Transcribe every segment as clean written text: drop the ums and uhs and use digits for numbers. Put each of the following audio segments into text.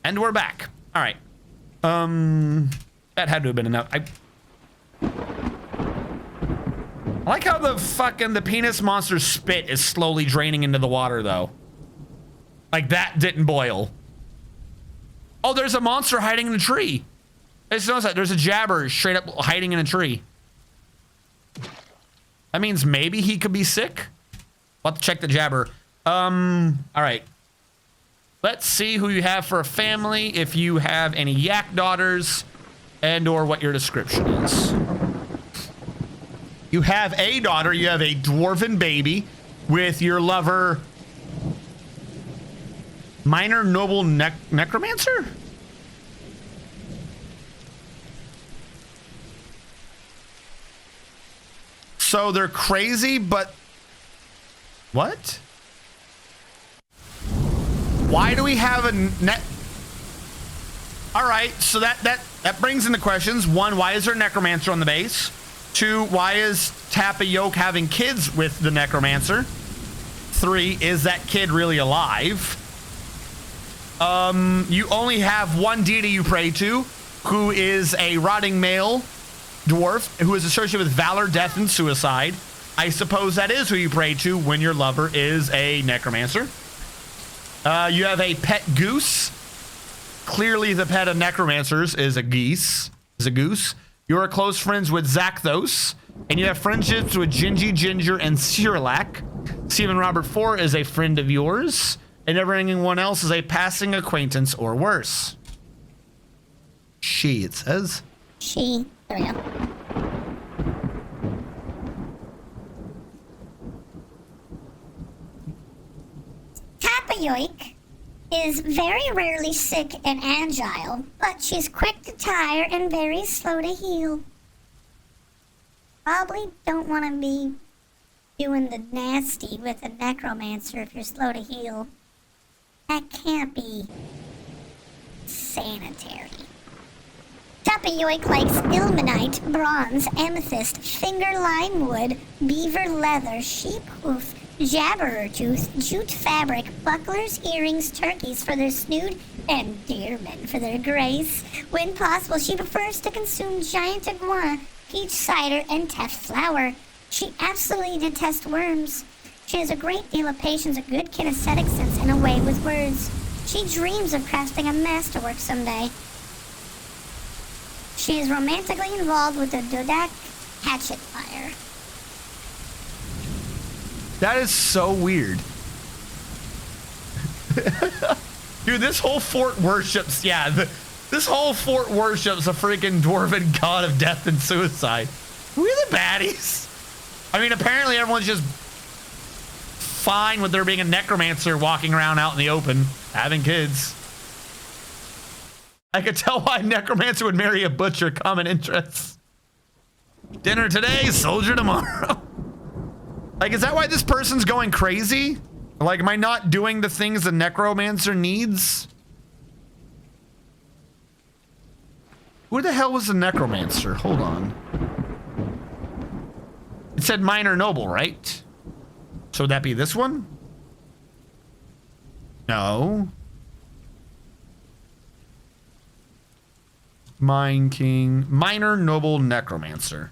And we're back. All right. That had to have been enough. I like how the penis monster spit is slowly draining into the water, though. Like, that didn't boil. Oh, there's a monster hiding in a tree. I just noticed that. There's a jabber straight up hiding in a tree. That means maybe he could be sick. We'll have to check the jabber. All right. Let's see who you have for a family, if you have any yak daughters, and or what your description is. You have a daughter. You have a dwarven baby with your lover, minor noble necromancer? So they're crazy, but what? Why do we have a net? All right, so that brings into questions. One, why is there a necromancer on the base? Two, why is Tappa Yoke having kids with the necromancer? Three, is that kid really alive? You only have one deity you pray to, who is a rotting male dwarf who is associated with valor, death, and suicide. I suppose that is who you pray to when your lover is a necromancer. You have a pet goose. Clearly, the pet of necromancers is a goose. You are close friends with Zakthos, and you have friendships with Gingy, Ginger, and Cyrilak. Stephen Robert IV is a friend of yours, and everyone else is a passing acquaintance or worse. She, it says. She. There we go. Tapayoik is very rarely sick and agile, but she's quick to tire and very slow to heal. Probably don't want to be doing the nasty with a necromancer if you're slow to heal. That can't be sanitary. Tapayoik likes ilmenite, bronze, amethyst, finger lime wood, beaver leather, sheep hoof, jabberer tooth, jute fabric, bucklers, earrings, turkeys for their snood, and deermen for their grace. When possible, she prefers to consume giant iguana, peach cider, and teff flour. She absolutely detests worms. She has a great deal of patience, a good kinesthetic sense, and a way with words. She dreams of crafting a masterwork someday. She is romantically involved with the Dodak hatchet fire. That is so weird. Dude, this whole fort worships, this whole fort worships a freaking dwarven god of death and suicide. Who are the baddies? I mean, apparently everyone's just fine with there being a necromancer walking around out in the open, having kids. I could tell why a necromancer would marry a butcher. Common interests. Dinner today, soldier tomorrow. Like, is that why this person's going crazy? Like, am I not doing the things the necromancer needs? Who the hell was the necromancer? Hold on. It said minor noble, right? So would that be this one? No. Mine King. Minor noble necromancer.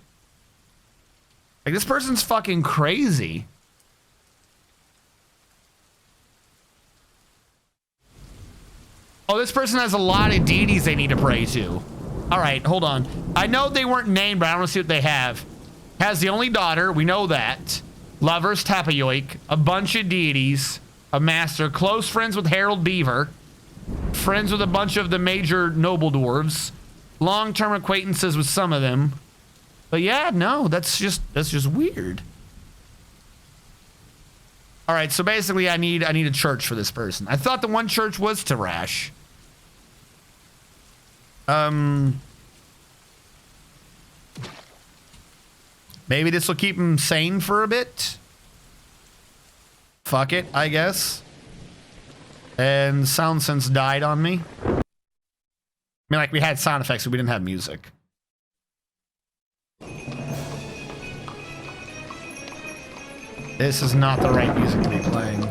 Like, this person's fucking crazy. Oh, this person has a lot of deities they need to pray to. All right, hold on. I know they weren't named, but I want to see what they have. Has the only daughter, we know that. Lovers, Tapayoik. A bunch of deities. A master. Close friends with Harold Beaver. Friends with a bunch of the major noble dwarves. Long-term acquaintances with some of them. But yeah, no, that's just weird. All right, so basically I need a church for this person. I thought the one church was Tarash. Maybe this will keep him sane for a bit. Fuck it, I guess. And Sound Sense died on me. I mean, like, we had sound effects, but we didn't have music. This is not the right music to be playing.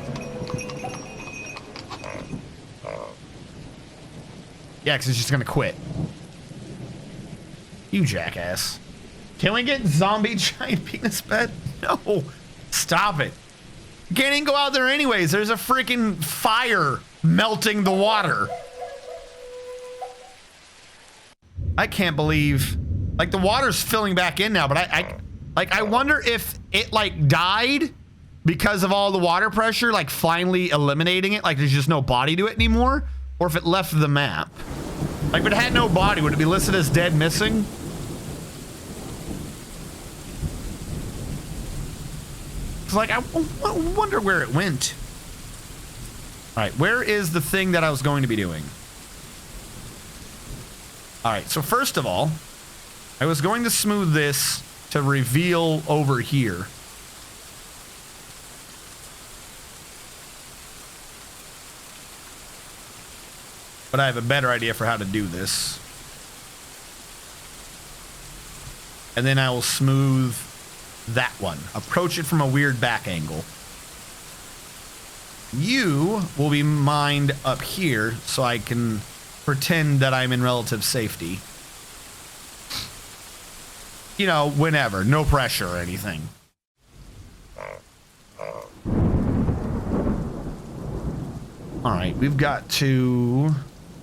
Yeah, because it's just gonna quit. You jackass. Can we get zombie giant penis bed? No. Stop it. You can't even go out there anyways. There's a freaking fire melting the water. I can't believe, like, the water's filling back in now, but I wonder if it like died because of all the water pressure, like finally eliminating it, like there's just no body to it anymore, or if it left the map. Like, if it had no body, would it be listed as dead missing? It's like, I wonder where it went. All right, where is the thing that I was going to be doing? All right, so first of all, I was going to smooth this to reveal over here. But I have a better idea for how to do this. And then I will smooth that one. Approach it from a weird back angle. You will be mined up here so I can pretend that I'm in relative safety. You know, whenever. No pressure or anything. Alright, we've got to...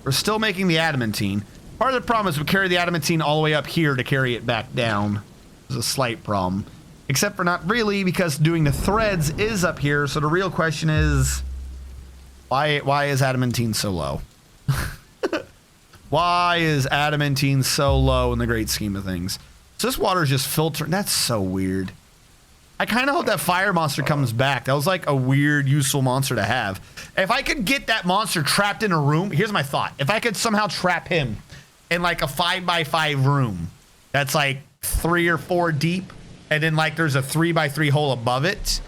We're still making the adamantine. Part of the problem is we carry the adamantine all the way up here to carry it back down. There's a slight problem. Except for not really, because doing the threads is up here, so the real question is... Why is adamantine so low? Why is adamantine so low in the great scheme of things? So this water is just filtering. That's so weird. I kind of hope that fire monster comes back. That was like a weird, useful monster to have. If I could get that monster trapped in a room, here's my thought. If I could somehow trap him in like a 5x5 room that's like 3 or 4 deep, and then like there's a 3x3 hole above it,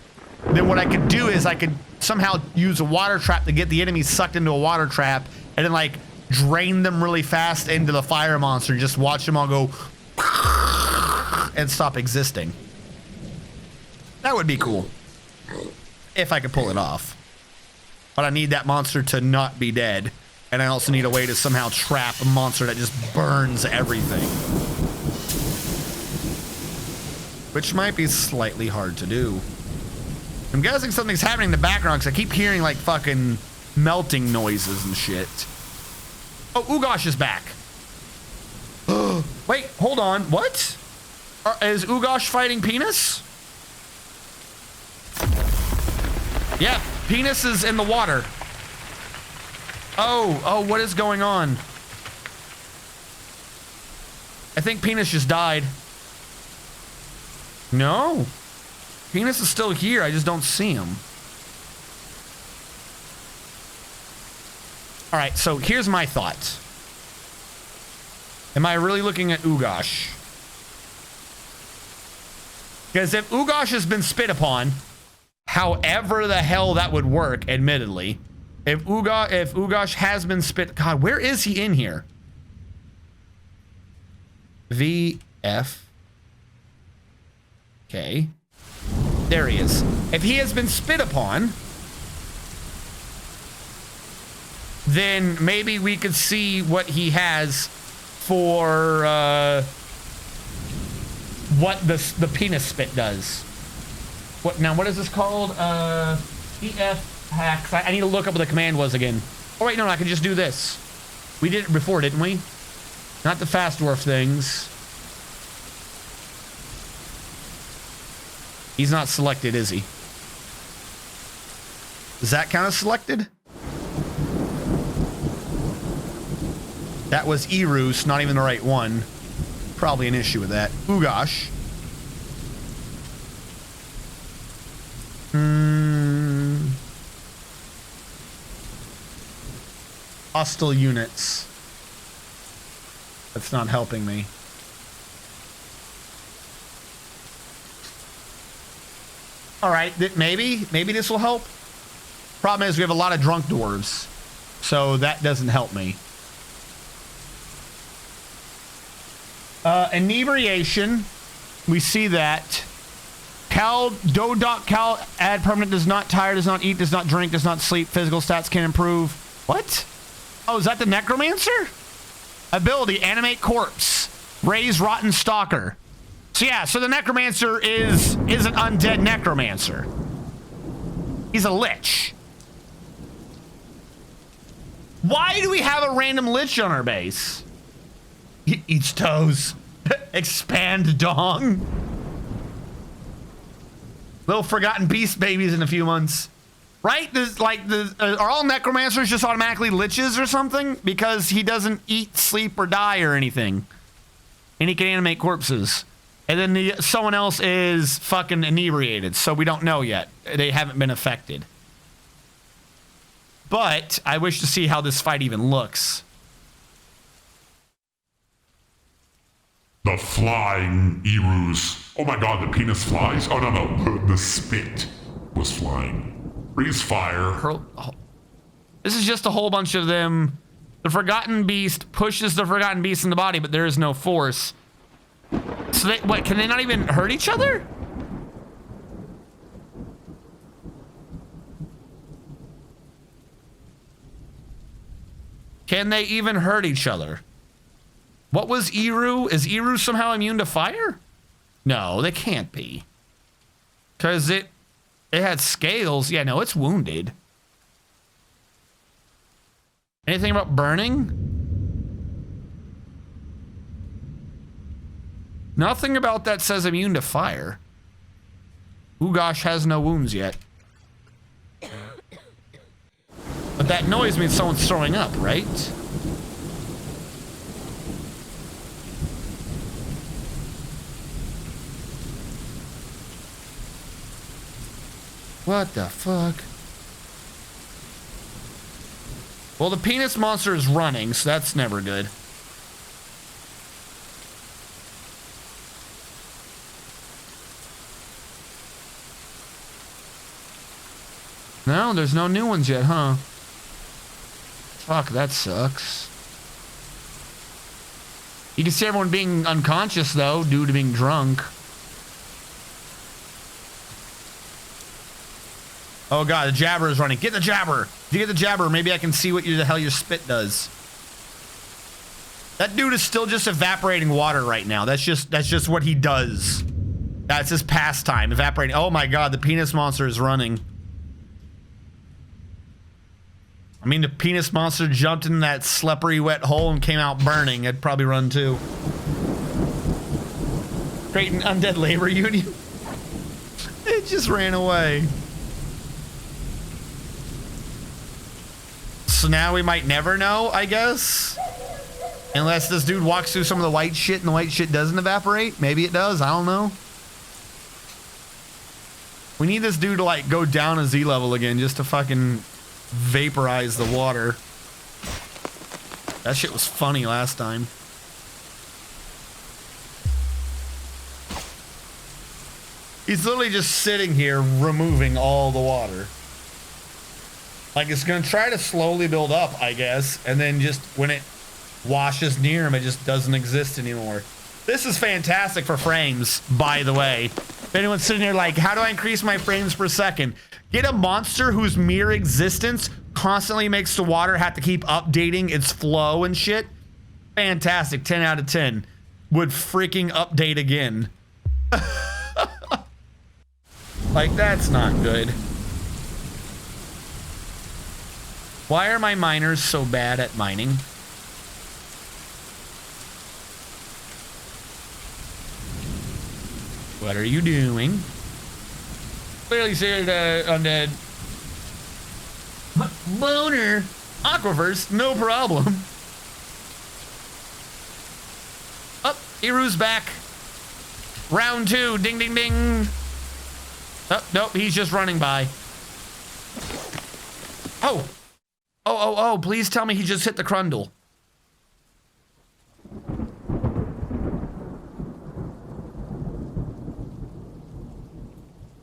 then what I could do is I could somehow use a water trap to get the enemy sucked into a water trap, and then like drain them really fast into the fire monster, just watch them all go and stop existing. That would be cool if I could pull it off. But I need that monster to not be dead, and I also need a way to somehow trap a monster that just burns everything, which might be slightly hard to do. I'm guessing something's happening in the background because I keep hearing like fucking melting noises and shit. Oh, Ugosh is back. Wait, hold on. What? Is Ugosh fighting Penis? Yeah, Penis is in the water. Oh, what is going on? I think Penis just died. No. Penis is still here. I just don't see him. All right, so here's my thought. Am I really looking at Ugosh? Because if Ugosh has been spit upon, however the hell that would work, admittedly, if Ugosh has been spit... God, where is he in here? VF. Okay. There he is. If he has been spit upon, then maybe we could see what he has for what the penis spit does. What is this called? EF hacks. I need to look up what the command was again. Oh wait, no, I can just do this. We did it before, didn't we? Not the fast dwarf things. He's not selected, is he? Is that kind of selected? That was Erus, not even the right one. Probably an issue with that. Ugosh. Hostile units. That's not helping me. All right, maybe this will help. Problem is we have a lot of drunk dwarves, so that doesn't help me. Inebriation, we see that. Cal, add permanent, does not tire, does not eat, does not drink, does not sleep. Physical stats can improve. What? Oh, is that the necromancer? Ability, animate corpse. Raise rotten stalker. So yeah, so the necromancer is an undead necromancer. He's a lich. Why do we have a random lich on our base? He eats toes. Expand dong. Little forgotten beast babies in a few months. Right? Are all necromancers just automatically liches or something? Because he doesn't eat, sleep, or die or anything. And he can animate corpses. And then someone else is fucking inebriated, so we don't know yet. They haven't been affected. But I wish to see how this fight even looks. The flying Erus. Oh my god, the penis flies. Oh no, the spit was flying. Freeze fire. This is just a whole bunch of them. The Forgotten Beast pushes the Forgotten Beast in the body, but there is no force. So what, can they not even hurt each other? Can they even hurt each other? What was Eru? Is Eru somehow immune to fire? No, they can't be. Because it had scales. Yeah, no, it's wounded. Anything about burning? Nothing about that says immune to fire. Ugosh has no wounds yet. But that noise means someone's throwing up, right? What the fuck? Well, the penis monster is running, so that's never good. No, there's no new ones yet, huh? Fuck, that sucks. You can see everyone being unconscious, though, due to being drunk. Oh god, the jabber is running. Get the jabber! If you get the jabber, maybe I can see what the hell your spit does. That dude is still just evaporating water right now. That's just what he does. That's his pastime, evaporating. Oh my god, the penis monster is running. I mean, the penis monster jumped in that slippery wet hole and came out burning. I'd probably run too. Create an undead labor union. It just ran away. So now we might never know, I guess. Unless this dude walks through some of the white shit and the white shit doesn't evaporate. Maybe it does, I don't know. We need this dude to like go down a Z level again just to fucking vaporize the water. That shit was funny last time. He's literally just sitting here removing all the water. Like it's gonna try to slowly build up, I guess, and then just when it washes near him, it just doesn't exist anymore. This is fantastic for frames, by the way. If anyone's sitting here like, how do I increase my frames per second? Get a monster whose mere existence constantly makes the water have to keep updating its flow and shit. Fantastic, 10 out of 10. Would freaking update again. Like, that's not good. Why are my miners so bad at mining? What are you doing? Clearly said undead. Boner. Aquifers, no problem. Up, Iru's back. Round 2, ding ding ding. Oh, nope, he's just running by. Oh. Oh, please tell me he just hit the Crundle.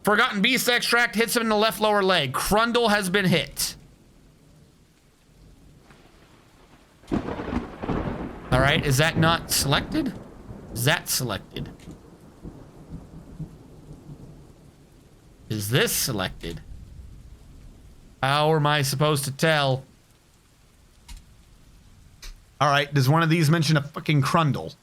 Forgotten Beast Extract hits him in the left lower leg. Crundle has been hit. All right, is that not selected? Is that selected? Is this selected? How am I supposed to tell? All right, does one of these mention a fucking Crundle?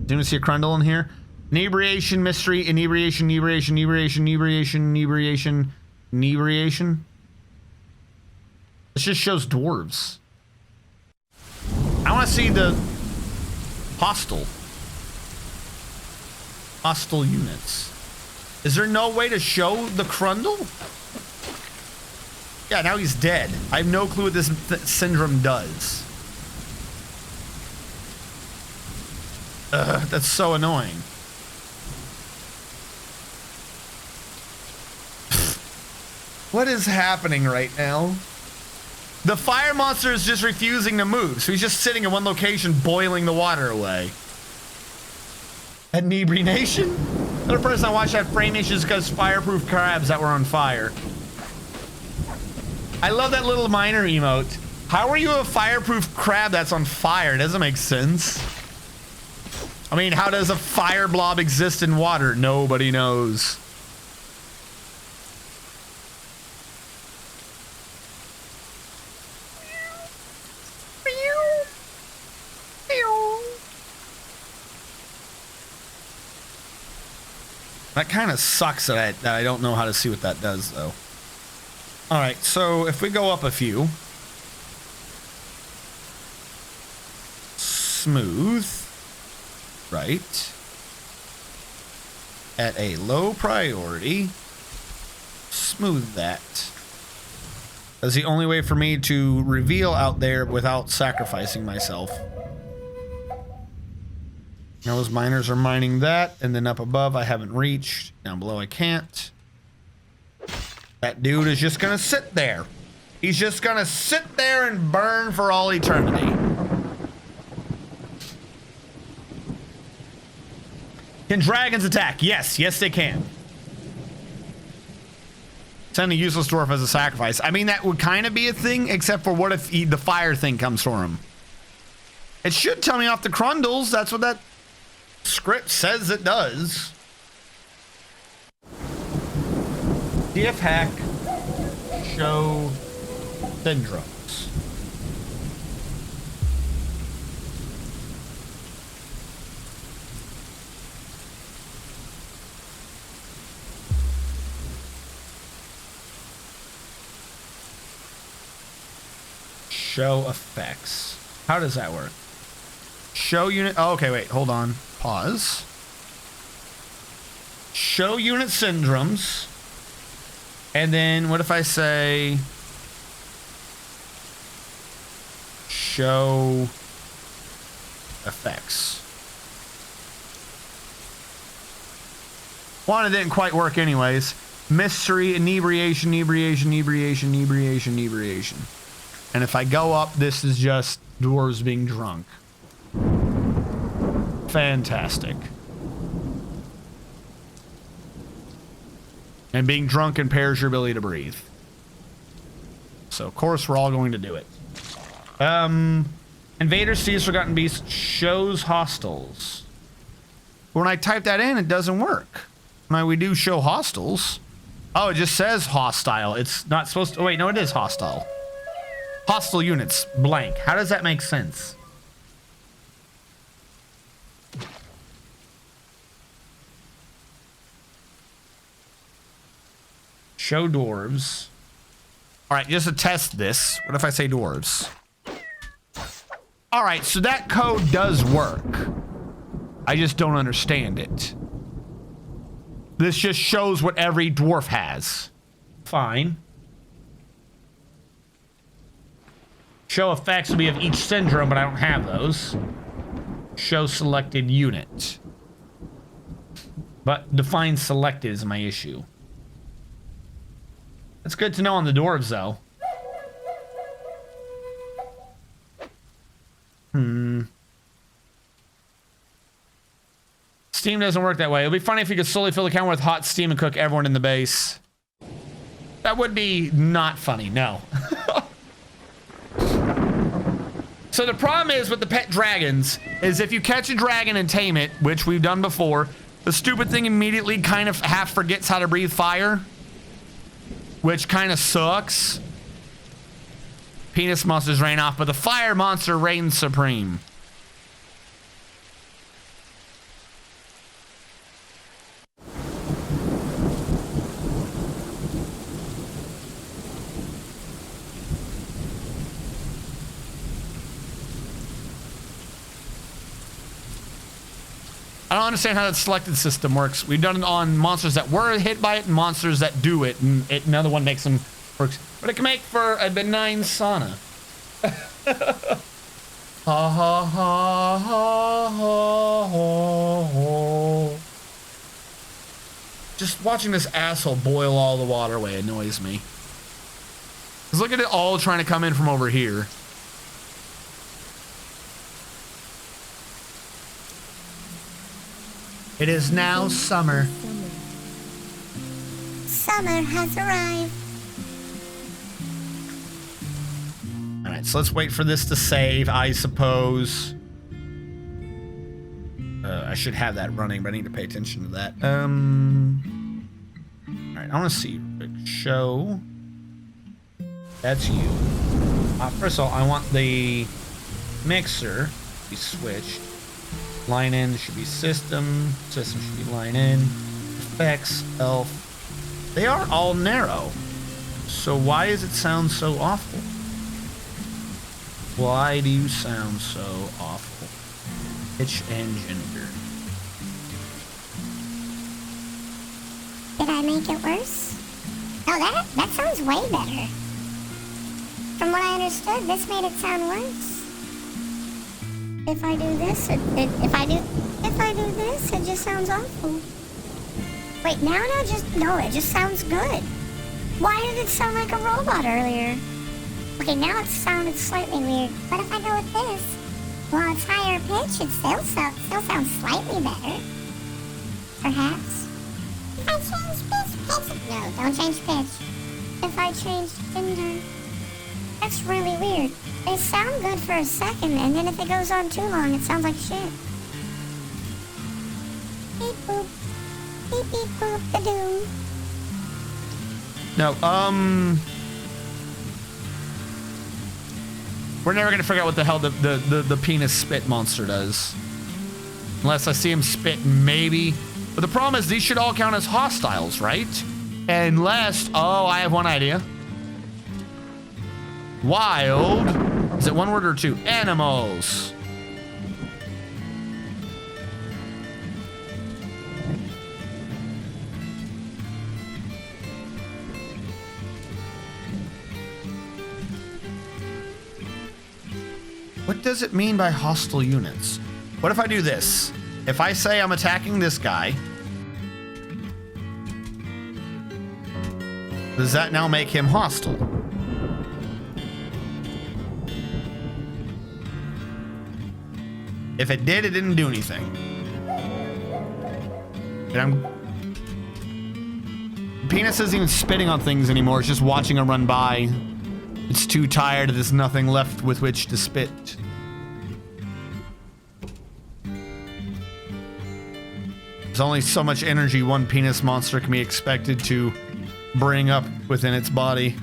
Do you see a Crundle in here? Inebriation, mystery, inebriation, inebriation, inebriation, inebriation, inebriation, inebriation. This just shows dwarves. I want to see the hostile units. Is there no way to show the Crundle? Yeah, now he's dead. I have no clue what this syndrome does. That's so annoying. What is happening right now? The fire monster is just refusing to move, so he's just sitting in one location boiling the water away. Inebriation? Another person I watched had frame issues because fireproof crabs that were on fire. I love that little miner emote. How are you a fireproof crab that's on fire? It doesn't make sense. I mean, how does a fire blob exist in water? Nobody knows. That kind of sucks that I don't know how to see what that does, though. All right, so if we go up a few. Smooth. Right. At a low priority. Smooth that. That's the only way for me to reveal out there without sacrificing myself. Now those miners are mining that, and then up above I haven't reached. Down below I can't. That dude is just gonna sit there. He's just gonna sit there and burn for all eternity. Can dragons attack? Yes, yes they can. Send a useless dwarf as a sacrifice. I mean, that would kind of be a thing, except for what if the fire thing comes for him? It should tell me off the Crundles. That's what that script says it does. DF hack, show syndromes. Show effects. How does that work? Show unit. Oh, okay, wait, hold on. Pause. Show unit syndromes. And then what if I say show effects? One, it didn't quite work anyways. Mystery, inebriation, inebriation, inebriation, inebriation, inebriation. And if I go up, this is just dwarves being drunk. Fantastic. And being drunk impairs your ability to breathe. So, of course, we're all going to do it. Invader sees Forgotten Beast shows hostiles. When I type that in, it doesn't work. Now, we do show hostiles. Oh, it just says hostile. It's not supposed to... Oh, wait, no, it is hostile. Hostile units, blank. How does that make sense? Show dwarves. All right, just to test this, what if I say dwarves? All right, so that code does work. I just don't understand it. This just shows what every dwarf has. Fine. Show effects will be of each syndrome, but I don't have those. Show selected unit. But define selected is my issue. That's good to know on the dwarves, though. Steam doesn't work that way. It'll be funny if you could slowly fill the counter with hot steam and cook everyone in the base. That would be not funny, no. So the problem is with the pet dragons is if you catch a dragon and tame it, which we've done before, The stupid thing immediately kind of half forgets how to breathe fire, which kind of sucks. Penis monsters reign off, but the fire monster reigns supreme. I don't understand how that selected system works. We've done it on monsters that were hit by it and monsters that do it, and another one makes them works. But it can make for a benign sauna. Ha ha ha ha ha. Just watching this asshole boil all the water away annoys me. Because look at it all trying to come in from over here. It is now summer. Summer has arrived. All right, so let's wait for this to save, I suppose. I should have that running, but I need to pay attention to that. All right, I want to see. Show. That's you. First of all, I want the mixer to be switched. Line in should be system. System should be line in. Effects, elf. They are all narrow. So why does it sound so awful? Why do you sound so awful? Pitch and gender. Did I make it worse? No, that sounds way better. From what I understood, this made it sound worse. If I do this, if I do this, it just sounds awful. Wait, now it just sounds good. Why did it sound like a robot earlier? Okay, now it sounded slightly weird. What if I go with this? Well, it's higher pitch. It still sounds slightly better. Perhaps. If I change pitch. No, don't change pitch. If I change gender. That's really weird. They sound good for a second, and then if it goes on too long, it sounds like shit. Beep boop. Beep beep boop the doom. No, we're never gonna figure out what the hell the penis spit monster does. Unless I see him spit, maybe. But the problem is these should all count as hostiles, right? Unless, oh, I have one idea. Wild, is it one word or two? Animals. What does it mean by hostile units? What if I do this? If I say I'm attacking this guy, does that now make him hostile? If it did, it didn't do anything. And Penis isn't even spitting on things anymore. It's just watching them run by. It's too tired. There's nothing left with which to spit. There's only so much energy one penis monster can be expected to bring up within its body.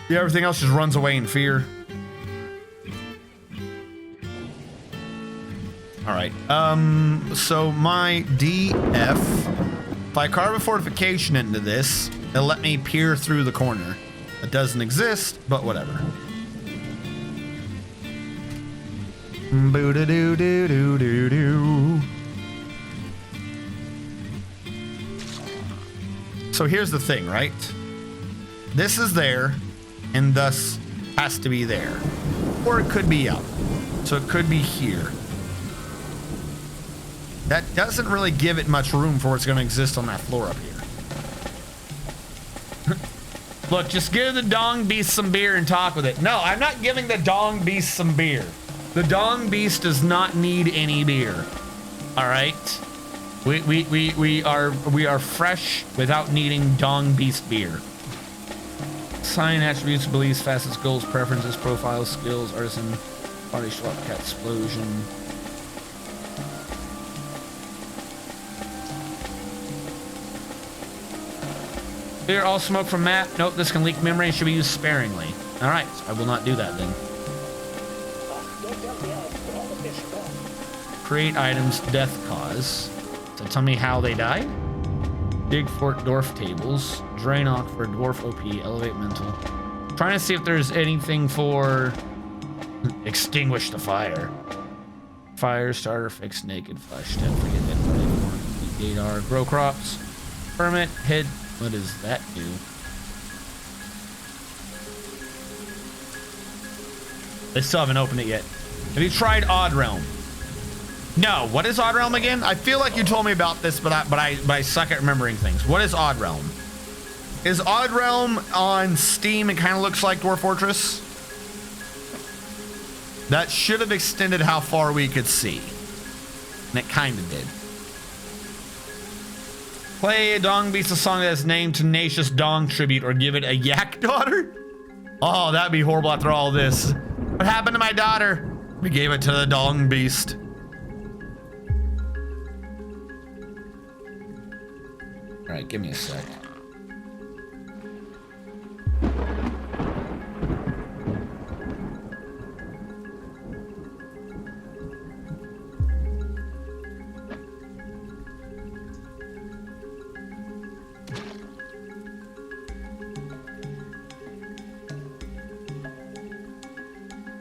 Yeah, everything else just runs away in fear. All right, so my DF, if I carve a fortification into this, it'll let me peer through the corner. It doesn't exist, but whatever. Boo-da-doo-doo-doo-doo-doo. So here's the thing, right? This is there, and thus has to be there. Or it could be up. So it could be here. That doesn't really give it much room for what's going to exist on that floor up here. Look, just give the dong beast some beer and talk with it. No, I'm not giving the dong beast some beer. The dong beast does not need any beer. All right? We are fresh without needing dong beast beer. Sign attributes, beliefs, facets, goals, preferences, profiles, skills, artisan, body swap, cat explosion. Clear all smoke from map. Note this can leak memory and should be used sparingly. All right, so I will not do that then. Create items, death cause. So tell me how they died. Dig fort dwarf tables. Drain Aquifer, dwarf OP, elevate mental. Trying to see if there's anything for extinguish the fire. Fire starter, fix naked flesh. Don't forget that. Gator, grow crops. Permit, hit. What does that do? They still haven't opened it yet. Have you tried Odd Realm? No. What is Odd Realm again? I feel like you told me about this, but I suck at remembering things. What is Odd Realm? Is Odd Realm on Steam? It kind of looks like Dwarf Fortress. That should have extended how far we could see, and it kind of did. Play a Dong Beast a song that is named Tenacious Dong Tribute, or give it a Yak Daughter. Oh, that'd be horrible after all this. What happened to my daughter? We gave it to the Dong Beast. All right, give me a sec.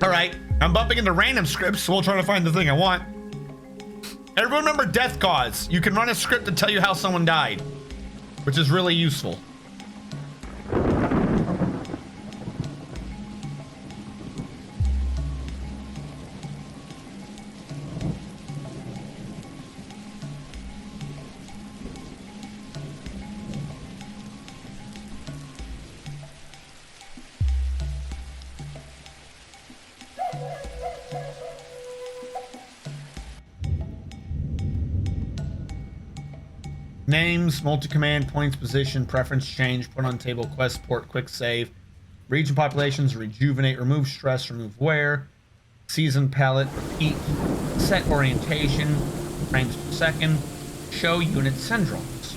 All right, I'm bumping into random scripts, so we'll try to find the thing I want. Everyone remember death cause. You can run a script to tell you how someone died, which is really useful. Names, multi-command, points, position, preference change, put on table, quest, port, quick save, region populations, rejuvenate, remove stress, remove wear, season palette, repeat, set orientation, frames per second, show unit syndromes.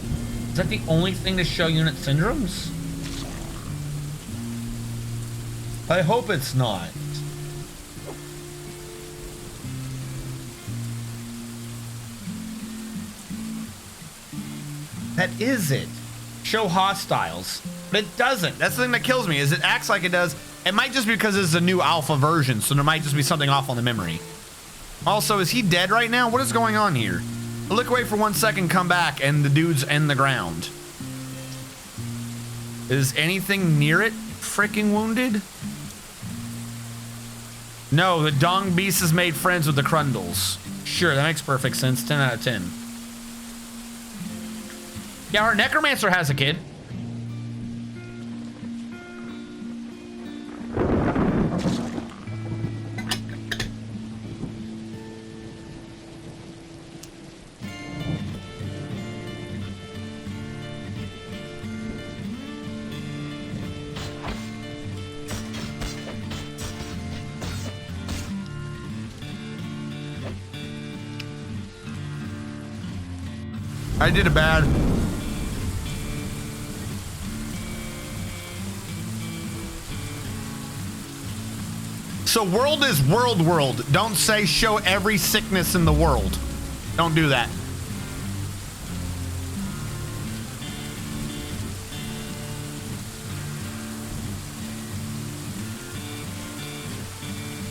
Is that the only thing to show unit syndromes? I hope it's not. That is it. Show hostiles. But it doesn't. That's the thing that kills me, is it acts like it does. It might just be because it's a new alpha version, so there might just be something off on the memory. Also, is he dead right now? What is going on here? I look away for 1 second, come back, and the dude's in the ground. Is anything near it freaking wounded? No, the Dong Beast has made friends with the Crundles. Sure, that makes perfect sense. 10 out of 10. Yeah, our Necromancer has a kid. I did it bad. So world is world. Don't say show every sickness in the world. Don't do that.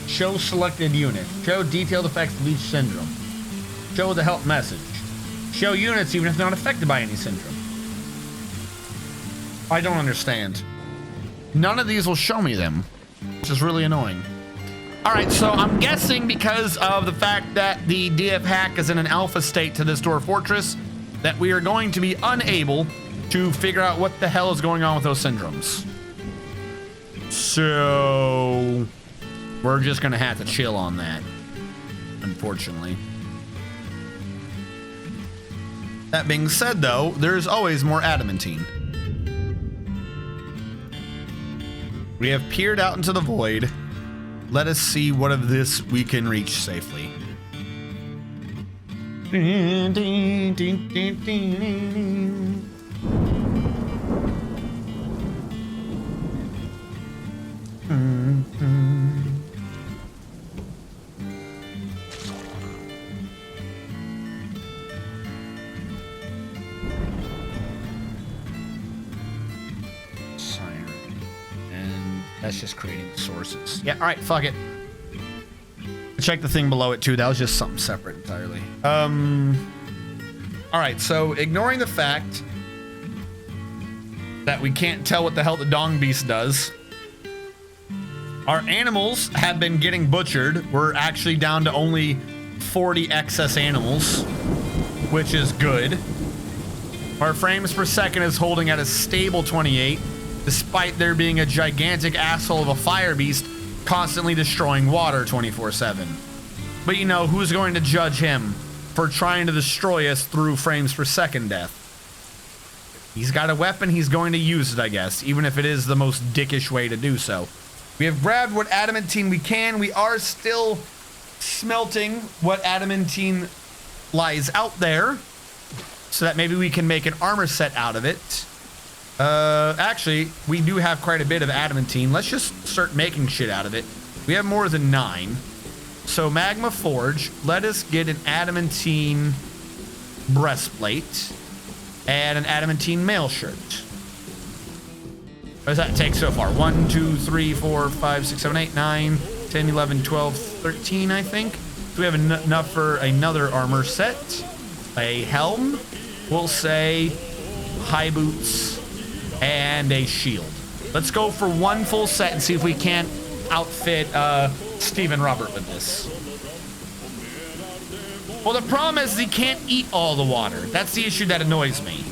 Show selected unit. Show detailed effects of each syndrome. Show the help message. Show units even if they're not affected by any syndrome. I don't understand. None of these will show me them, which is really annoying. All right, so I'm guessing because of the fact that the DF hack is in an alpha state to this Dwarf Fortress, that we are going to be unable to figure out what the hell is going on with those syndromes. So we're just gonna have to chill on that, unfortunately. That being said, though, there's always more adamantine. We have peered out into the void. Let us see what of this we can reach safely. That's just creating sources. Yeah, all right, fuck it. Check the thing below it too. That was just something separate entirely. All right, so ignoring the fact that we can't tell what the hell the dong beast does, our animals have been getting butchered. We're actually down to only 40 excess animals, which is good. Our frames per second is holding at a stable 28, despite there being a gigantic asshole of a fire beast constantly destroying water 24/7. But you know, who's going to judge him for trying to destroy us through frames per second death? He's got a weapon, he's going to use it, I guess, even if it is the most dickish way to do so. We have grabbed what adamantine we can. We are still smelting what adamantine lies out there, so that maybe we can make an armor set out of it. Actually, we do have quite a bit of adamantine. Let's just start making shit out of it. We have more than 9. So Magma Forge, let us get an adamantine breastplate and an adamantine mail shirt. What does that take so far? 1, 2, 3, 4, 5, 6, 7, 8, 9, 10, 11, 12, 13, I think. So we have enough for another armor set. A helm, we'll say high boots, and a shield. Let's go for 1 full set and see if we can't outfit Steven Robert with this. Well, the problem is he can't eat all the water. That's the issue that annoys me.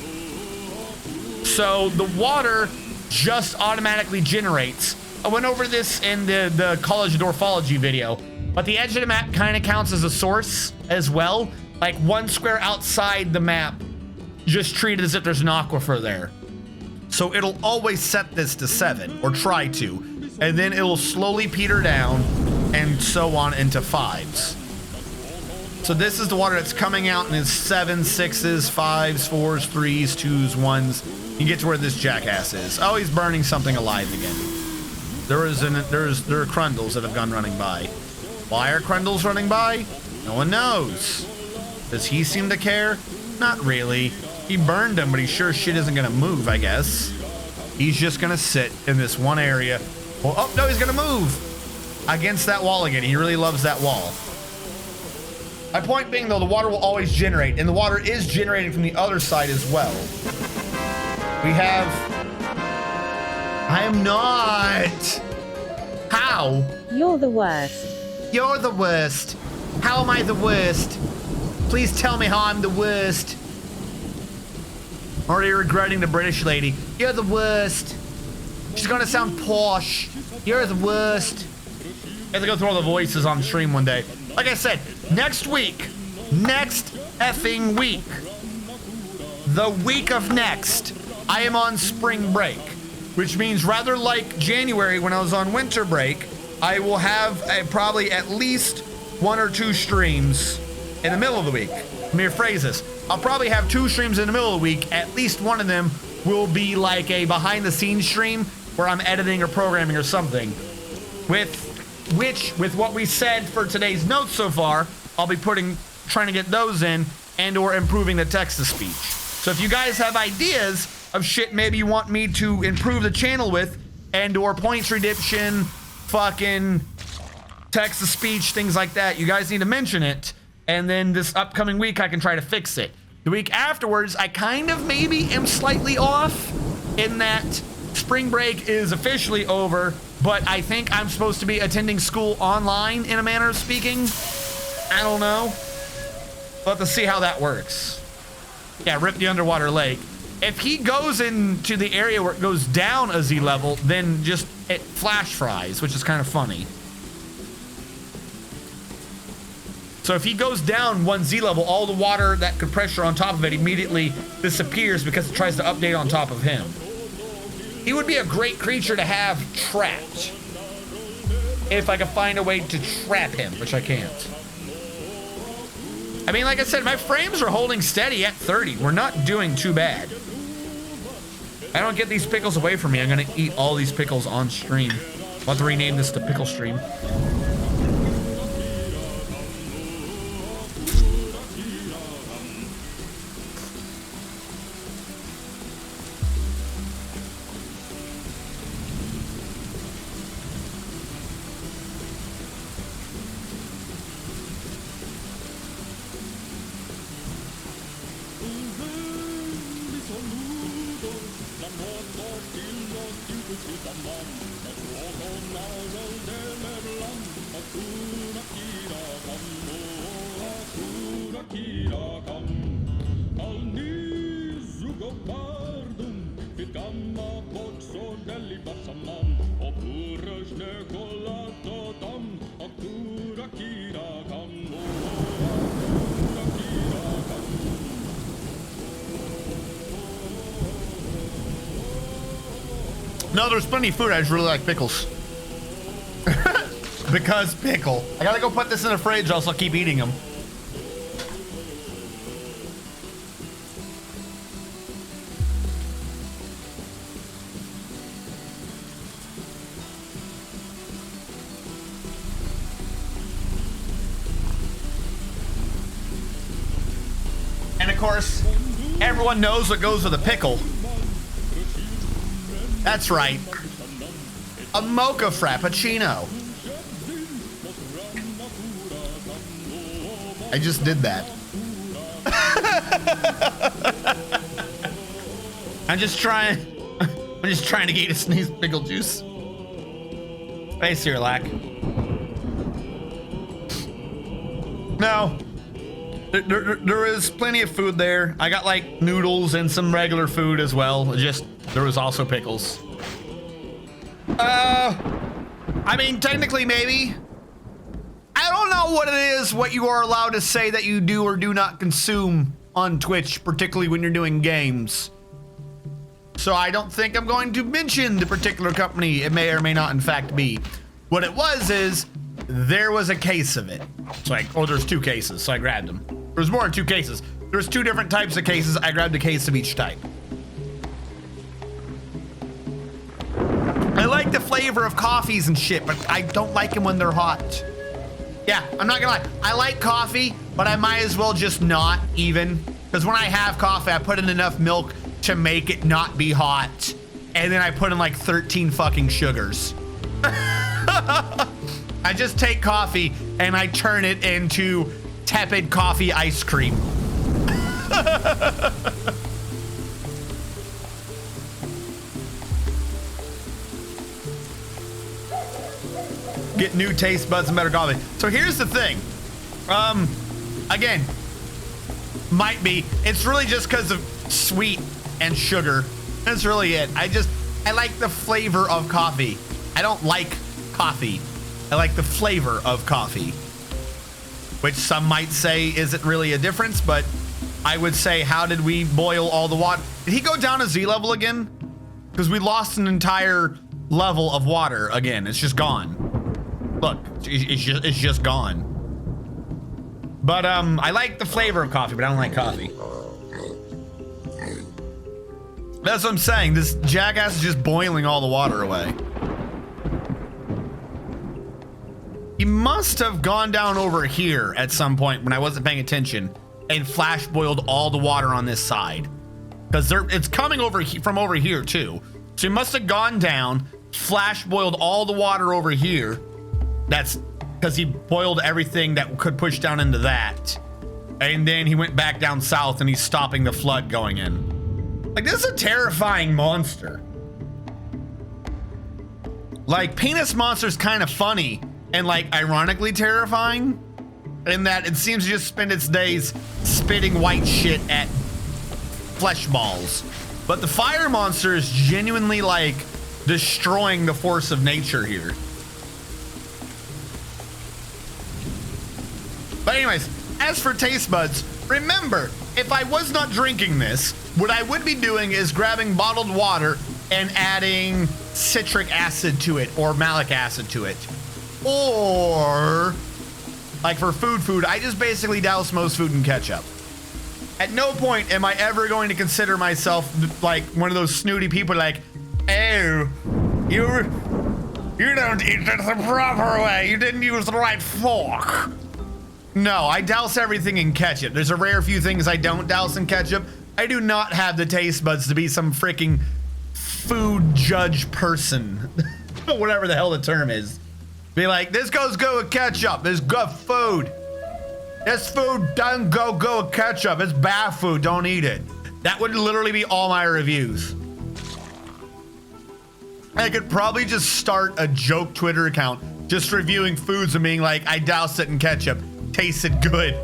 So the water just automatically generates. I went over this in the College of Dwarfology video, but the edge of the map kind of counts as a source as well. Like 1 square outside the map, just treat it as if there's an aquifer there. So it'll always set this to 7, or try to, and then it'll slowly peter down and so on into 5s. So this is the water that's coming out in its 7s, 6s, 5s, 4s, 3s, 2s, 1s. You get to where this jackass is. Oh, he's burning something alive again. There are Crundles that have gone running by. Why are Crundles running by? No one knows. Does he seem to care? Not really. He burned him, but he sure shit isn't gonna move, I guess. He's just gonna sit in this one area. Well, oh, no, he's gonna move against that wall again. He really loves that wall. My point being, though, the water will always generate, and the water is generating from the other side as well. We have... I am not. How? You're the worst. You're the worst. How am I the worst? Please tell me how I'm the worst. Already regretting the British lady. You're the worst. She's gonna sound posh. You're the worst. I have to go through all the voices on stream one day. Like I said, next week, next effing week, the week of next, I am on spring break, which means rather like January when I was on winter break, I will have probably at least 1 or 2 streams in the middle of the week. Let me rephrase this. I'll probably have 2 streams in the middle of the week. At least one of them will be like a behind the scenes stream where I'm editing or programming or something. With what we said for today's notes so far, I'll be trying to get those in and or improving the text to speech. So if you guys have ideas of shit maybe you want me to improve the channel with and or points redemption, fucking text to speech, things like that, you guys need to mention it. And then this upcoming week, I can try to fix it. The week afterwards, I kind of maybe am slightly off in that spring break is officially over, but I think I'm supposed to be attending school online in a manner of speaking. I don't know. We'll have to see how that works. Yeah, rip the underwater lake. If he goes into the area where it goes down a Z level, then just it flash fries, which is kind of funny. So if he goes down 1 Z level, all the water that could pressure on top of it immediately disappears because it tries to update on top of him. He would be a great creature to have trapped. If I could find a way to trap him, which I can't. I mean, like I said, my frames are holding steady at 30. We're not doing too bad. I don't get these pickles away from me. I'm gonna eat all these pickles on stream. I'll have to rename this to Pickle Stream. No, there's plenty of food. I just really like pickles. Because pickle. I gotta go put this in the fridge, or else I'll keep eating them. And of course, everyone knows what goes with a pickle. That's right. A mocha frappuccino. I just did that. I'm just trying to get you to sneeze pickle juice. Space here, Lack. No. There is plenty of food there. I got like noodles and some regular food as well. Just there was also pickles. I mean, technically maybe. I don't know what it is, what you are allowed to say that you do or do not consume on Twitch, particularly when you're doing games. So I don't think I'm going to mention the particular company it may or may not in fact be. What it was is, there was a case of it. It's like, oh, there's 2 cases, so I grabbed them. There's more than 2 cases. There's 2 different types of cases. I grabbed a case of each type. I like the flavor of coffees and shit, but I don't like them when they're hot. Yeah, I'm not gonna lie. I like coffee, but I might as well just not even. Because when I have coffee, I put in enough milk to make it not be hot. And then I put in like 13 fucking sugars. I just take coffee and I turn it into tepid coffee ice cream. Get new taste buds and better coffee. So here's the thing. Again, might be. It's really just because of sweet and sugar. That's really it. I like the flavor of coffee. I don't like coffee. I like the flavor of coffee. Which some might say isn't really a difference, but I would say, how did we boil all the water? Did he go down a Z level again? Because we lost an entire level of water again. It's just gone. Look, it's just gone. But I like the flavor of coffee, but I don't like coffee. That's what I'm saying. This jackass is just boiling all the water away. He must have gone down over here at some point when I wasn't paying attention and flash boiled all the water on this side. Because it's coming over from over here too. So he must have gone down, flash boiled all the water over here. That's because he boiled everything that could push down into that. And then he went back down south and he's stopping the flood going in. Like, this is a terrifying monster. Like, Penis Monster's kind of funny and like ironically terrifying in that it seems to just spend its days spitting white shit at flesh balls. But the Fire Monster is genuinely like destroying the force of nature here. But anyways, as for taste buds, remember, if I was not drinking this, what I would be doing is grabbing bottled water and adding citric acid to it or malic acid to it. Or, like for food, I just basically douse most food in ketchup. At no point am I ever going to consider myself like one of those snooty people like, oh, you don't eat it the proper way. You didn't use the right fork. No, I douse everything in ketchup. There's a rare few things I don't douse in ketchup. I do not have the taste buds to be some freaking food judge person. Whatever the hell the term is. Be like, this goes good with ketchup. This is good food. This food doesn't go good with ketchup. It's bad food. Don't eat it. That would literally be all my reviews. I could probably just start a joke Twitter account just reviewing foods and being like, I doused it in ketchup. Tasted good.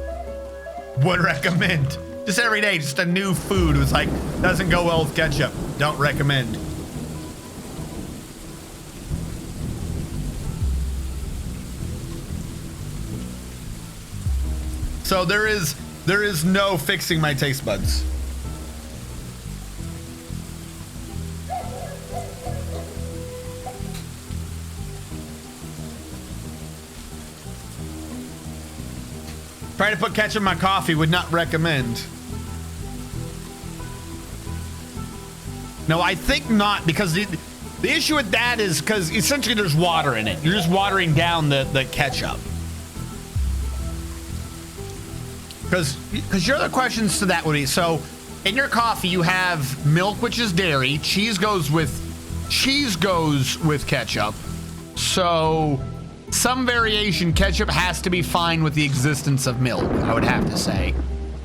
Would recommend. Just every day, just a new food was like, doesn't go well with ketchup. Don't recommend. So there is no fixing my taste buds. Try to put ketchup in my coffee, would not recommend. No, I think not, because the issue with that is because essentially there's water in it. You're just watering down the ketchup. Because your other questions to that would be, so in your coffee you have milk, which is dairy, cheese goes with ketchup. So some variation, ketchup has to be fine with the existence of milk, I would have to say.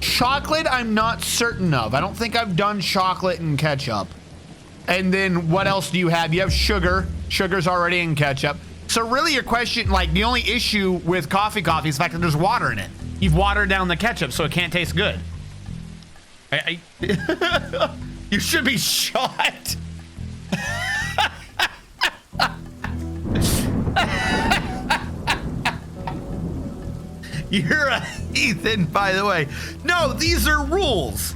Chocolate, I'm not certain of. I don't think I've done chocolate and ketchup. And then what else do you have? You have sugar. Sugar's already in ketchup. So really your question, like the only issue with coffee is the fact that there's water in it. You've watered down the ketchup, so it can't taste good. You should be shot. You're a heathen, by the way. No, these are rules.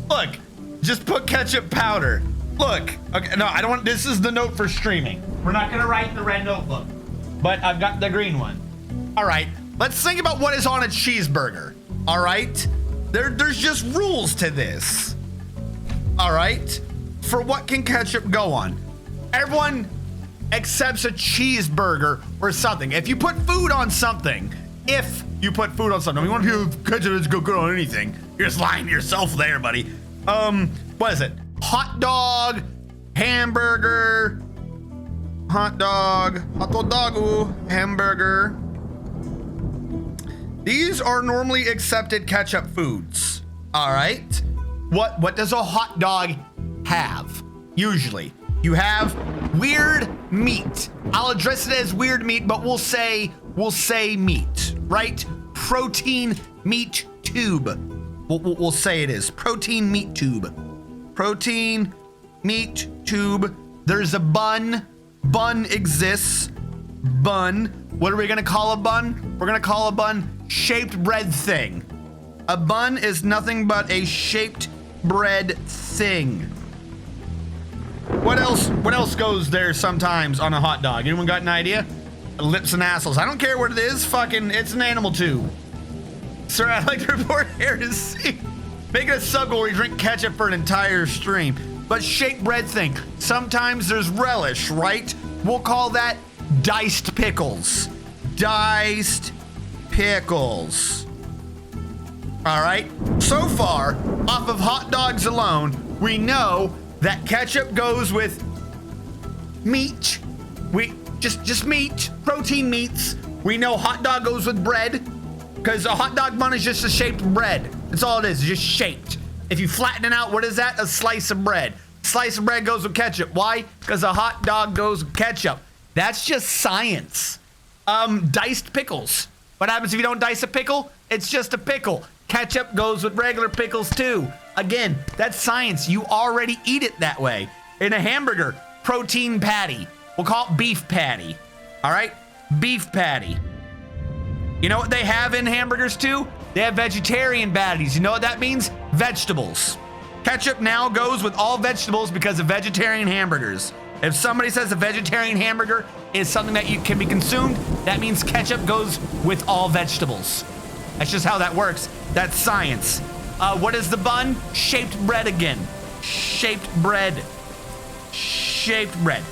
Look, just put ketchup powder. Look, okay, no, I don't want, this is the note for streaming. We're not gonna write the red notebook, but I've got the green one. All right, let's think about what is on a cheeseburger. All right, there's just rules to this. All right, for what can ketchup go on? Everyone accepts a cheeseburger or something. If you put food on something, we want to do ketchup to go good on anything. You're just lying to yourself there, buddy. What is it? Hot dog, hamburger, hot dog, hamburger. These are normally accepted ketchup foods. All right. What does a hot dog have? Usually, you have weird meat. I'll address it as weird meat, but we'll say meat, right? Protein meat tube. We'll say it is protein meat tube. Protein meat tube. There's a bun. Bun exists. Bun. What are we gonna call a bun? We're gonna call a bun shaped bread thing. A bun is nothing but a shaped bread thing. What else goes there sometimes on a hot dog? Anyone got an idea? Lips and assholes. I don't care what it is. Fucking, it's an animal tube. Sir, I'd like to report here to see. Make it a sub where we drink ketchup for an entire stream. But shaped bread thing. Sometimes there's relish, right? We'll call that diced pickles. Diced pickles. All right. So far, off of hot dogs alone, we know that ketchup goes with meat. Just meat, protein meats. We know hot dog goes with bread because a hot dog bun is just a shaped bread. That's all it is, just shaped. If you flatten it out, what is that? A slice of bread. Slice of bread goes with ketchup. Why? Because a hot dog goes with ketchup. That's just science. Diced pickles. What happens if you don't dice a pickle? It's just a pickle. Ketchup goes with regular pickles too. Again, that's science. You already eat it that way. In a hamburger, protein patty. We'll call it beef patty. All right? Beef patty. You know what they have in hamburgers too? They have vegetarian patties. You know what that means? Vegetables. Ketchup now goes with all vegetables because of vegetarian hamburgers. If somebody says a vegetarian hamburger is something that can be consumed, that means ketchup goes with all vegetables. That's just how that works. That's science. What is the bun? Shaped bread again. Shaped bread. Shaped bread.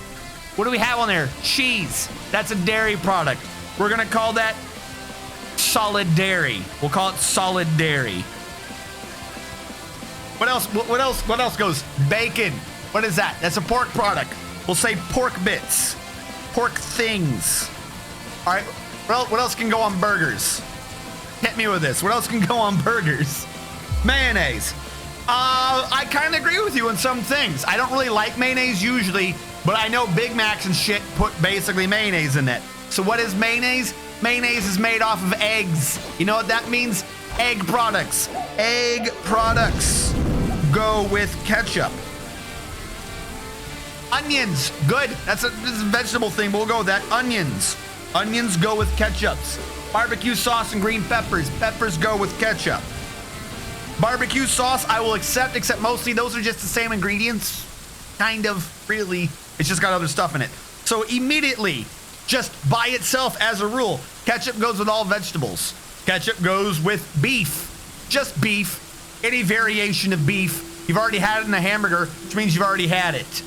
What do we have on there? Cheese. That's a dairy product. We're gonna call that solid dairy. We'll call it solid dairy. What else? What else goes? Bacon. What is that? That's a pork product. We'll say pork bits. Pork things. All right. What else can go on burgers? Hit me with this. What else can go on burgers? Mayonnaise. I kind of agree with you on some things. I don't really like mayonnaise usually, but I know Big Macs and shit put basically mayonnaise in it. So what is mayonnaise? Mayonnaise is made off of eggs. You know what that means? Egg products. Egg products go with ketchup. Onions, good. This is a vegetable thing, but we'll go with that. Onions. Onions go with ketchups. Barbecue sauce and green peppers. Peppers go with ketchup. Barbecue sauce, I will accept, except mostly those are just the same ingredients. Kind of, really. It's just got other stuff in it. So immediately, just by itself as a rule, ketchup goes with all vegetables. Ketchup goes with beef. Just beef. Any variation of beef. You've already had it in a hamburger, which means you've already had it.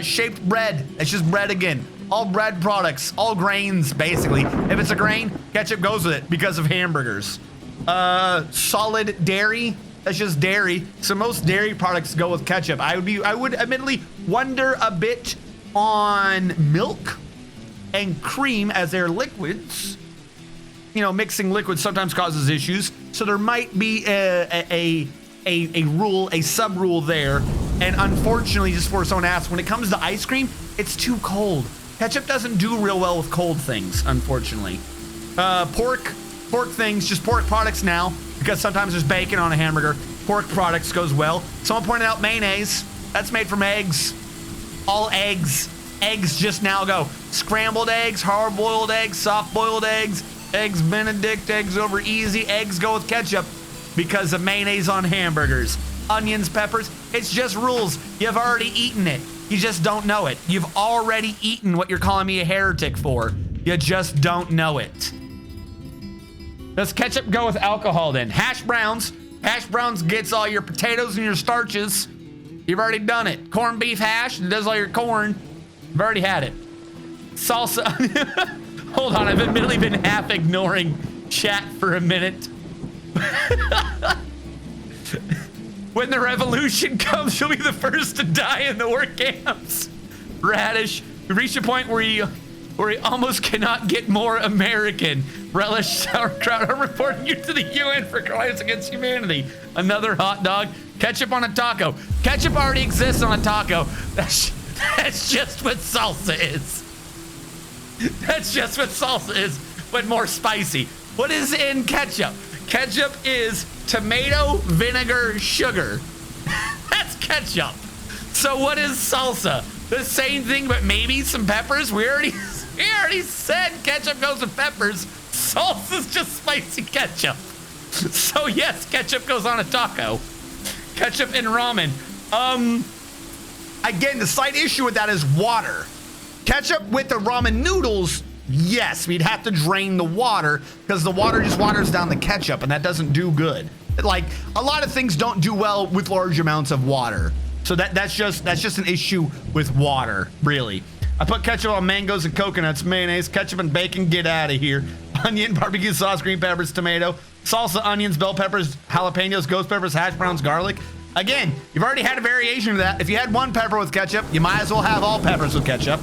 Shaped bread. It's just bread again. All bread products, all grains, basically. If it's a grain, ketchup goes with it because of hamburgers. Solid dairy. That's just dairy. So most dairy products go with ketchup. I would admittedly wonder a bit on milk and cream as they're liquids. You know, mixing liquids sometimes causes issues. So there might be a rule, a sub rule there. And unfortunately, just for someone asked, when it comes to ice cream, it's too cold. Ketchup doesn't do real well with cold things, unfortunately. Pork things, just pork products now, because sometimes there's bacon on a hamburger. Pork products goes well. Someone pointed out mayonnaise. That's made from eggs. All eggs. Eggs just now go. Scrambled eggs, hard-boiled eggs, soft-boiled eggs, eggs Benedict, eggs over easy. Eggs go with ketchup because of mayonnaise on hamburgers. Onions, peppers, it's just rules. You've already eaten it. You just don't know it. You've already eaten what you're calling me a heretic for. You just don't know it. Does ketchup go with alcohol then? Hash browns. Hash browns gets all your potatoes and your starches. You've already done it. Corned beef hash, it does all your corn. You've already had it. Salsa. Hold on, I've admittedly been half ignoring chat for a minute. When the revolution comes, you'll be the first to die in the work camps. Radish. We reached a point where he almost cannot get more American. Relish sauerkraut. I'm reporting you to the UN for crimes against humanity. Another hot dog. Ketchup on a taco. Ketchup already exists on a taco. That's just what salsa is. That's just what salsa is, but more spicy. What is in ketchup? Ketchup is tomato, vinegar, sugar. That's ketchup. So what is salsa? The same thing, but maybe some peppers. We already said ketchup goes with peppers. Salsa's just spicy ketchup. So yes, ketchup goes on a taco. Ketchup and ramen. Again, the slight issue with that is water. Ketchup with the ramen noodles, yes, we'd have to drain the water because the water just waters down the ketchup, and that doesn't do good. Like, a lot of things don't do well with large amounts of water. So that's just an issue with water, really. I put ketchup on mangoes and coconuts, mayonnaise, ketchup and bacon, get out of here. Onion, barbecue sauce, green peppers, tomato, salsa, onions, bell peppers, jalapenos, ghost peppers, hash browns, garlic. Again, you've already had a variation of that. If you had one pepper with ketchup, you might as well have all peppers with ketchup.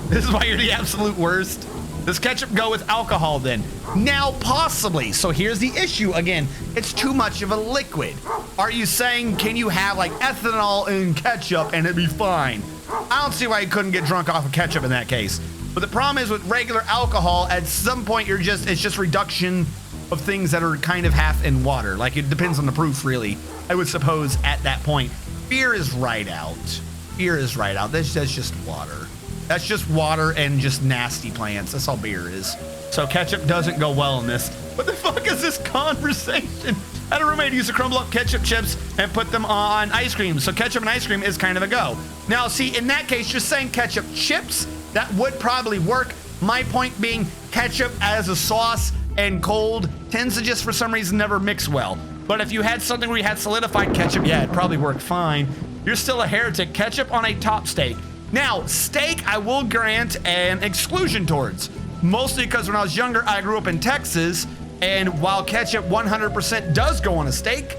This is why you're the absolute worst. Does ketchup go with alcohol then? Now, possibly. So here's the issue again. It's too much of a liquid. Are you saying, can you have like ethanol in ketchup and it'd be fine? I don't see why you couldn't get drunk off of ketchup in that case. But the problem is with regular alcohol, at some point it's just reduction of things that are kind of half in water. Like, it depends on the proof, really. I would suppose at that point. Beer is right out. Beer is right out. That's just water. That's just water and just nasty plants. That's all beer is. So ketchup doesn't go well in this. What the fuck is this conversation? I had a roommate who used to crumble up ketchup chips and put them on ice cream. So ketchup and ice cream is kind of a go. Now, see, in that case, just saying ketchup chips, that would probably work. My point being, ketchup as a sauce and cold tends to just, for some reason, never mix well. But if you had something where you had solidified ketchup, yeah, it probably worked fine. You're still a heretic. Ketchup on a top steak. Now, steak, I will grant an exclusion towards. Mostly because when I was younger, I grew up in Texas, and while ketchup 100% does go on a steak,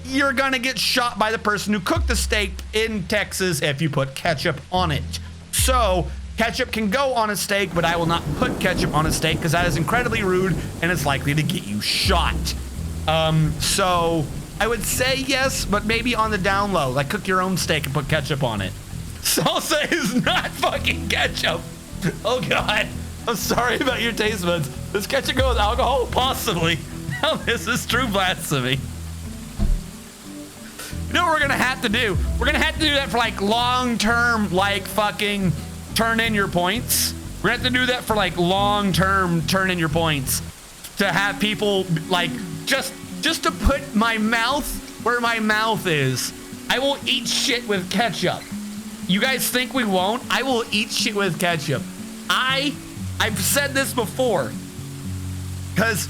you're gonna get shot by the person who cooked the steak in Texas if you put ketchup on it. So, ketchup can go on a steak, but I will not put ketchup on a steak because that is incredibly rude and it's likely to get you shot. So, I would say yes, but maybe on the down low. Like, cook your own steak and put ketchup on it. Salsa is not fucking ketchup. Oh God, I'm sorry about your taste buds. Does ketchup go with alcohol? Possibly. Now this is true blasphemy. You know what we're gonna have to do? We're gonna have to do that for like long-term, like fucking turn in your points. We're gonna have to do that for like long-term turn in your points. To have people like, just to put my mouth where my mouth is. I will eat shit with ketchup. You guys think we won't? I will eat shit with ketchup. I've said this before. Because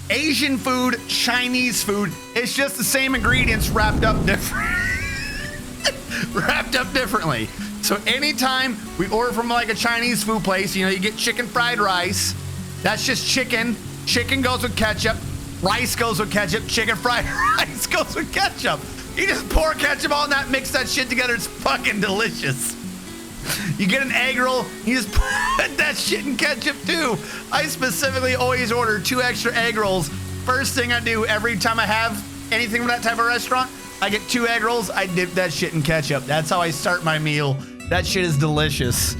Asian food, Chinese food, it's just the same ingredients wrapped up differently. So anytime we order from like a Chinese food place, you know, you get chicken fried rice. That's just chicken. Chicken goes with ketchup. Rice goes with ketchup. Chicken fried rice goes with ketchup. You just pour ketchup on that, mix that shit together. It's fucking delicious. You get an egg roll, you just put that shit in ketchup too. I specifically always order 2 extra egg rolls. First thing I do every time I have anything from that type of restaurant, I get 2 egg rolls, I dip that shit in ketchup. That's how I start my meal. That shit is delicious.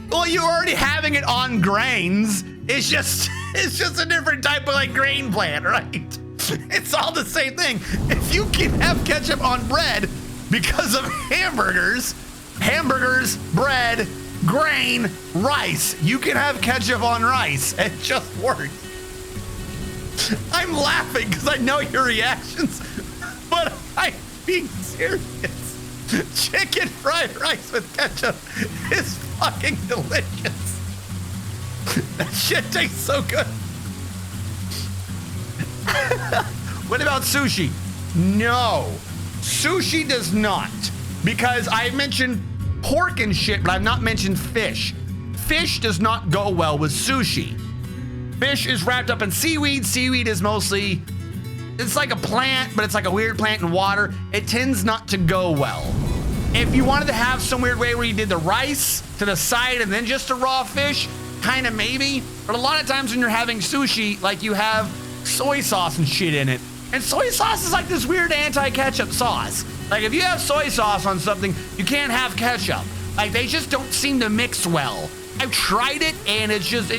Well, you're already having it on grains. It's just a different type of like grain plant, right? It's all the same thing. If you can have ketchup on bread because of hamburgers, bread, grain, rice, you can have ketchup on rice. It just works. I'm laughing because I know your reactions, but I'm being serious. Chicken fried rice with ketchup is fucking delicious. That shit tastes so good. What about sushi? No, sushi does not, because I mentioned pork and shit, but I've not mentioned fish. Fish does not go well with sushi. Fish is wrapped up in seaweed. Seaweed is mostly, it's like a plant, but it's like a weird plant in water. It tends not to go well. If you wanted to have some weird way where you did the rice to the side and then just a raw fish, kind of maybe, but a lot of times when you're having sushi, like you have soy sauce and shit in it. And soy sauce is like this weird anti-ketchup sauce. Like if you have soy sauce on something, you can't have ketchup. Like they just don't seem to mix well. I've tried it and it just,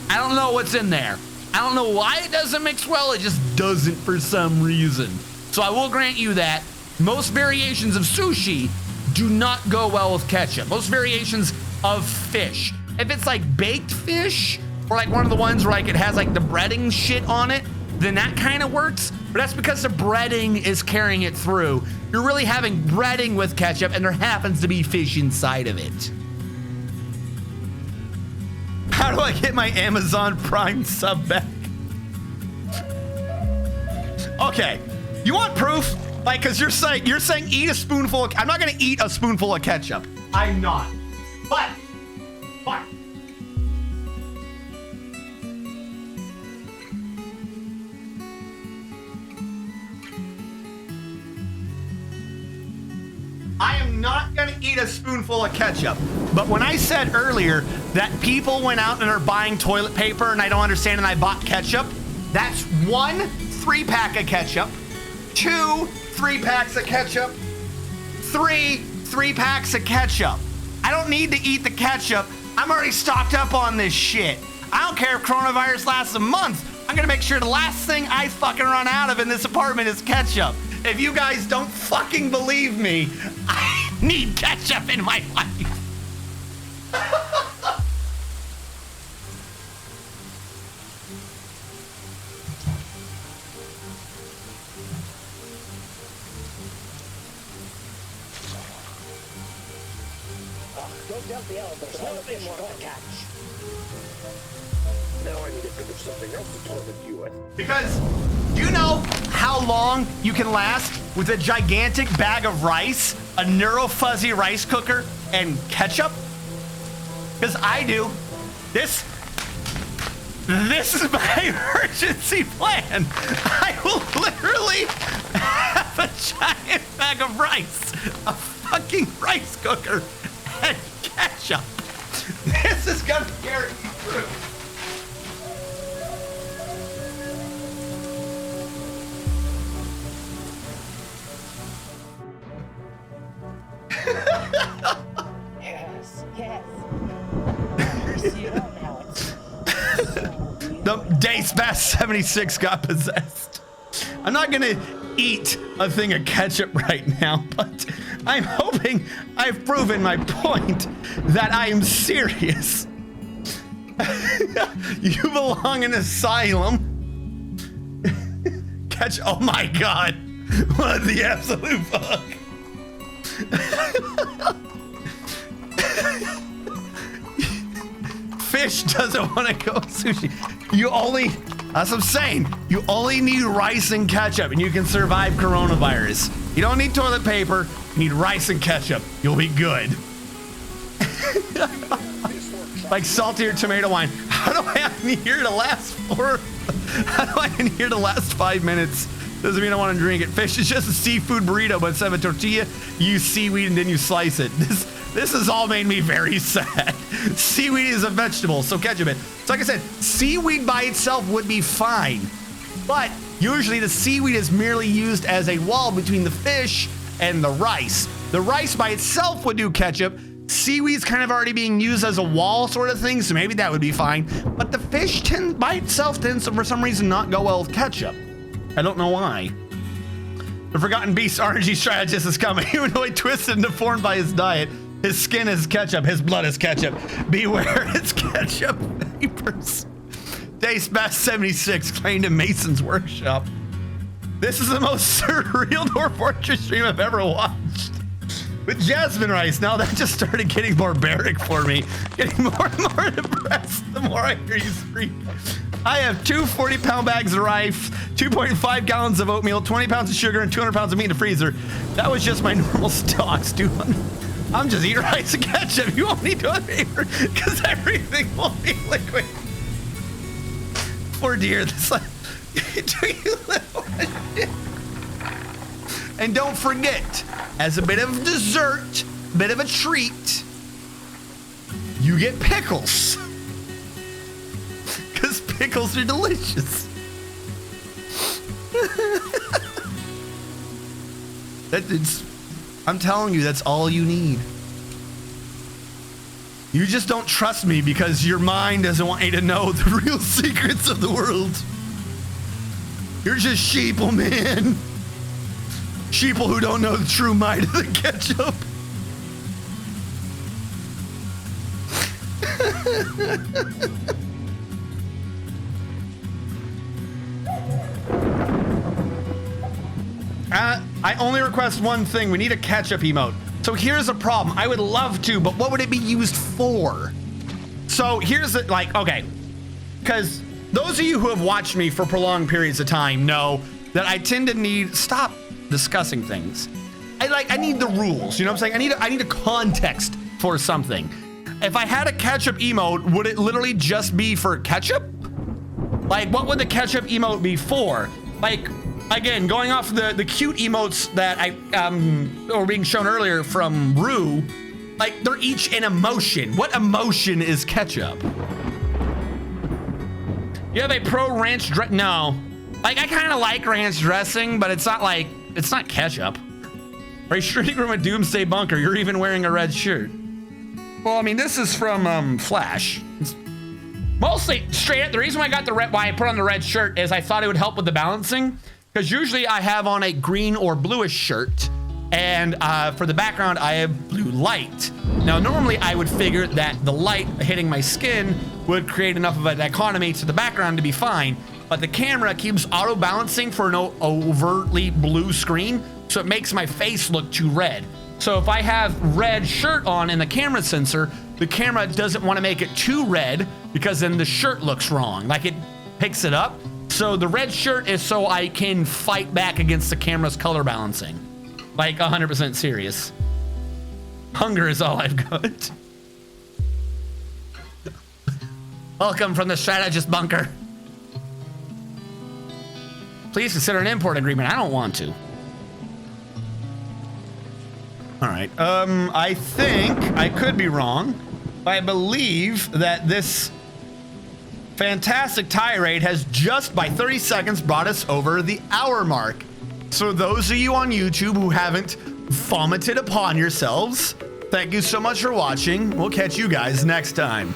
I don't know what's in there. I don't know why it doesn't mix well. It just doesn't for some reason. So I will grant you that most variations of sushi do not go well with ketchup. Most variations of fish. If it's like baked fish, or like one of the ones where like it has like the breading shit on it, then that kind of works. But that's because the breading is carrying it through. You're really having breading with ketchup and there happens to be fish inside of it. How do I get my Amazon Prime sub back? Okay, you want proof? Like, cause you're saying eat a spoonful of, I'm not gonna eat a spoonful of ketchup. I'm not. But I am not gonna eat a spoonful of ketchup. But when I said earlier that people went out and are buying toilet paper and I don't understand and I bought ketchup, that's 1 3-pack of ketchup, 2 3-packs of ketchup, 3 3-packs of ketchup. I don't need to eat the ketchup. I'm already stocked up on this shit. I don't care if coronavirus lasts a month. I'm gonna make sure the last thing I fucking run out of in this apartment is ketchup. If you guys don't fucking believe me, I need ketchup in my life. Don't dump the elephant. I'll look more to catch. Now I need to think of something else to torment you with. Because do you know how long you can last with a gigantic bag of rice, a Neuro Fuzzy rice cooker, and ketchup? Because I do. This is my emergency plan. I will literally have a giant bag of rice, a fucking rice cooker, and ketchup. This is gonna carry me through. Yes. You see it all now. Dace Bass 76 got possessed. I'm not gonna eat a thing of ketchup right now, but I'm hoping I've proven my point that I am serious. You belong in asylum. Oh my God. What the absolute fuck? Fish doesn't want to go sushi. That's what I'm saying. You only need rice and ketchup and you can survive coronavirus. You don't need toilet paper. You need rice and ketchup. You'll be good. Like saltier tomato wine. How do I adhere to last 5 minutes? Doesn't mean I want to drink it. Fish is just a seafood burrito, but instead of a tortilla, you use seaweed and then you slice it. This has all made me very sad. Seaweed is a vegetable, so ketchup it. So like I said, seaweed by itself would be fine, but usually the seaweed is merely used as a wall between the fish and the rice. The rice by itself would do ketchup. Seaweed's kind of already being used as a wall sort of thing, so maybe that would be fine. But the fish by itself tends to, for some reason, not go well with ketchup. I don't know why. The Forgotten Beast RNG strategist is coming. Humanoid twisted and deformed by his diet. His skin is ketchup. His blood is ketchup. Beware, it's ketchup vapors. Dace Bass 76 claimed in Mason's workshop. This is the most surreal Dwarf Fortress stream I've ever watched. With jasmine rice, now that just started getting barbaric for me. Getting more and more depressed the more I hear you scream. I have 2 40-pound bags of rice, 2.5 gallons of oatmeal, 20 pounds of sugar, and 200 pounds of meat in the freezer. That was just my normal stocks, dude. I'm just eating rice and ketchup. You won't need toilet paper because everything will be liquid. Poor dear, this like, do you little shit? And don't forget, as a bit of dessert, bit of a treat, you get pickles. Because pickles are delicious. I'm telling you, that's all you need. You just don't trust me because your mind doesn't want you to know the real secrets of the world. You're just sheeple, man. Sheeple who don't know the true might of the ketchup. I only request one thing. We need a ketchup emote. So here's a problem. I would love to, but what would it be used for? So here's the, like, okay. Because those of you who have watched me for prolonged periods of time know that I tend to need, stop discussing things. I need the rules, you know what I'm saying? I need a context for something. If I had a ketchup emote, would it literally just be for ketchup? Like, what would the ketchup emote be for? Like, again, going off the cute emotes that were being shown earlier from Rue, like, they're each an emotion. What emotion is ketchup? You have a pro ranch no. Like, I kind of like ranch dressing, but it's not like, it's not ketchup. Are you sure you're from a doomsday bunker? You're even wearing a red shirt. Well, I mean, this is from Flash. It's mostly straight up. The reason why I got why I put on the red shirt is I thought it would help with the balancing. Because usually I have on a green or bluish shirt, and for the background I have blue light. Now normally I would figure that the light hitting my skin would create enough of a dichotomy to the background to be fine, but the camera keeps auto balancing for no overtly blue screen, so it makes my face look too red. So if I have red shirt on in the camera sensor, the camera doesn't want to make it too red because then the shirt looks wrong, like it picks it up. So the red shirt is so I can fight back against the camera's color balancing. Like 100% serious. Hunger is all I've got. Welcome from the strategist bunker. Please consider an import agreement. I don't want to. All right. I think I could be wrong, but I believe that this fantastic tirade has just by 30 seconds brought us over the hour mark. So those of you on YouTube who haven't vomited upon yourselves, thank you so much for watching. We'll catch you guys next time.